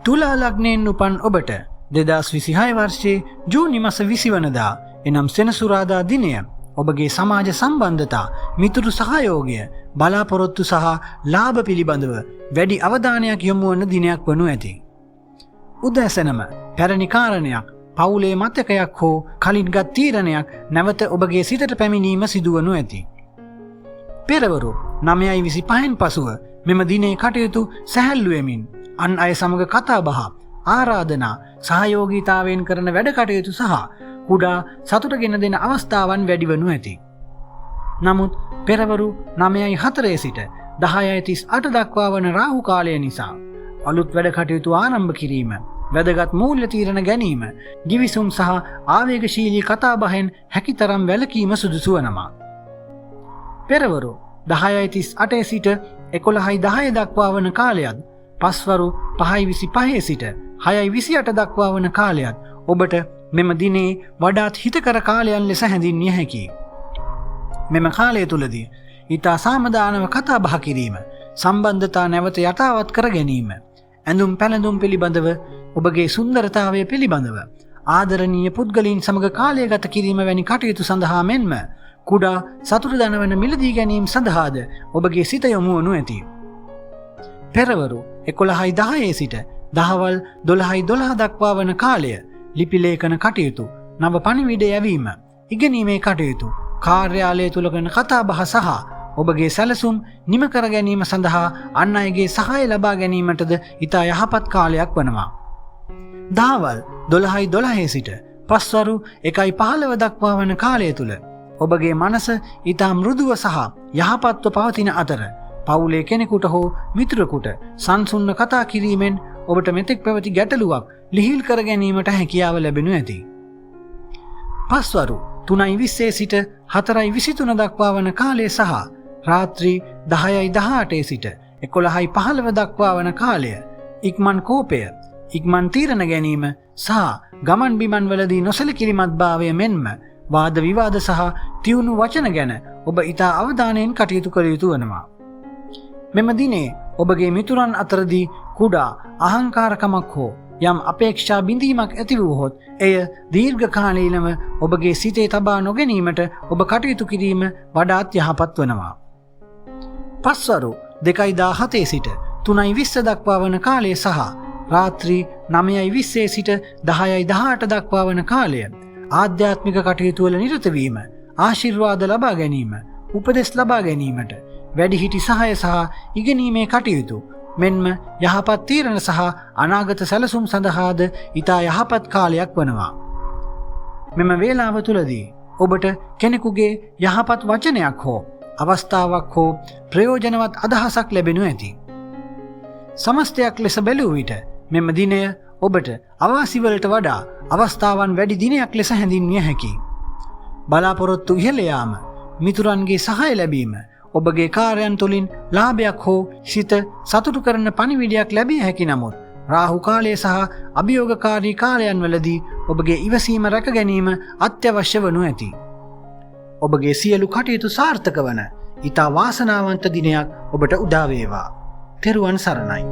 තුලා ලග්නයෙන් උපන් ඔබට 2026 වර්ෂයේ ජූනි මාස 20 වනදා එනම් සෙනසුරාදා දිනය ඔබගේ සමාජ සම්බන්ධතා, මිතුරු සහයෝගය, බලාපොරොත්තු සහ ලාභ පිළිබඳව වැඩි අවධානයක් යොමු වන දිනයක් වනු ඇති. උදැසනම පැරණි කාරණයක්, පවුලේ මතකයක් හෝ කලින්ගත් තීරණයක් නැවත ඔබගේ සිතට පැමිණීම සිදුවනු ඇති. පෙරවරු 9:25න් පසුව මෙම දිනේ කටයුතු සැහැල්ලුවෙමින් අන් අය සමග කතා බහ, ආරාධනා, සහයෝගීතාවයෙන් කරන වැඩ කටයුතු සහ කුඩා සතුට ගෙන දෙන අවස්ථාවන් වැඩිවනු ඇති. නමුත් පෙරවරු 9:04 සිට 10:38 දක්වා වන රාහු කාලය නිසා අලුත් වැඩ කටයුතු ආරම්භ කිරීම, වැදගත් මූල්‍ය තීරණ ගැනීම, ගිවිසුම් සහ ආවේගශීලී කතාබහෙන් හැකිතරම් වැළකීම සුදුසු වනවා. පෙරවරු 10:38 සිට 11:10 දක්වා වන කාලයත්, පස්වරු 5:25 සිට 6:28 දක්වා වන කාලයත් ඔබට මෙම දිනේ වඩාත් හිතකර කාලයන් ලෙස හැඳින්විය හැකියි. මෙම කාලය තුලදී ඊතා සාමදානව කතා බහ කිරීම, සම්බන්ධතා නැවත යථාවත් කර ගැනීම, ඇඳුම් පැළඳුම් පිළිබඳව, ඔබගේ සුන්දරතාවය පිළිබඳව, ආදරණීය පුද්ගලයන් සමග කාලය ගත කිරීම වැනි කටයුතු සඳහා මෙන්ම කුඩා සතුට දනවන මිලදී ගැනීම සඳහාද ඔබගේ සිත යොමු වනු ඇති. පෙරවරු 11:10 සිට දහවල් 12:12 දක්වා වන කාලය ලිපිලේඛන කටයුතු, නව පණිවිඩ යැවීම, ඉගෙනීමේ කටයුතු, කාර්යාලය තුල කරන කතාබහ සහ ඔබගේ සැලසුම් නිම කර ගැනීම සඳහා අන් අයගේ සහාය ලබා ගැනීමටද ඉතා යහපත් කාලයක් වනවා. දහවල් 12:12 සිට පස්වරු 1:15 දක්වා වන කාලය තුල ඔබගේ මනස ඉතා මෘදුව සහ යහපත්ව පවතින අතර පවුලේ කෙනෙකුට හෝ මිතුරෙකුට සංසුන්ව කතා කිරීමෙන් ඔබට මෙතෙක් පැවති ගැටලුවක් ලිහිල් කර ගැනීමට හැකියාව ලැබෙනු ඇති. පස්වරු 3:20 සිට 4:23 දක්වා වන කාලය සහ රාත්‍රී 10:18 සිට 11:15 දක්වා වන කාලය ඉක්මන් කෝපය, ඉක්මන් තීරණ ගැනීම සහ ගමන් බිමන් වලදී නොසලකිලිමත් භාවය මෙන්ම වාද විවාද සහ තියුණු වචන ගැන ඔබ ඉතා අවධානයෙන් කටයුතු කළ යුතු වනවා. මෙම දිනේ ඔබගේ මිතුරන් අතරදී කුඩා අහංකාරකමක් හෝ යම් අපේක්ෂා බිඳීමක් ඇති වූහොත් එය දීර්ඝ කාලීනව ඔබගේ සිතේ තබා නොගැනීමට ඔබ කටයුතු කිරීම වඩාත් යහපත් වනවා. පස්වරු 2:17 සිට 3:20 දක්වා වන කාලය සහ රාත්‍රී 9:20 සිට 10:18 දක්වා වන කාලය ආධ්‍යාත්මික කටයුතු වල නිරත වීම, ආශිර්වාද ලබා ගැනීම, උපදෙස් ලබා ගැනීමට, වැඩිහිටි සහාය සහ ඉගෙනීමේ කටයුතු මෙන්ම යහපත් තීරණ සහ අනාගත සැලසුම් සඳහාද ඉතා යහපත් කාලයක් වනවා. මෙම වේලාව තුලදී ඔබට කෙනෙකුගේ යහපත් වචනයක් හෝ අවස්ථාවක් හෝ ප්‍රයෝජනවත් අදහසක් ලැබෙනු ඇති. සමස්තයක් ලෙස බැලූ විට මෙම දිනය ඔබට අවාසිවලට වඩා අවස්ථාවන් වැඩි දිනයක් ලෙස හැඳින්විය හැකියි. බලාපොරොත්තු ඉහළ යාම, මිතුරන්ගේ සහාය ලැබීම, ඔබගේ කාර්යයන් තුළින් ලාභයක් හෝ සිත සතුටු කරන පණිවිඩයක් ලැබිය හැකි. නමුත් රාහු කාලය සහ අභියෝගකාරී කාලයන් වලදී ඔබගේ ඉවසීම රැක ගැනීම අත්‍යවශ්‍ය වනු ඇති. ඔබගේ සියලු කටයුතු සාර්ථක වන ඉතා වාසනාවන්ත දිනයක් ඔබට උදා වේවා. තෙරුවන් සරණයි.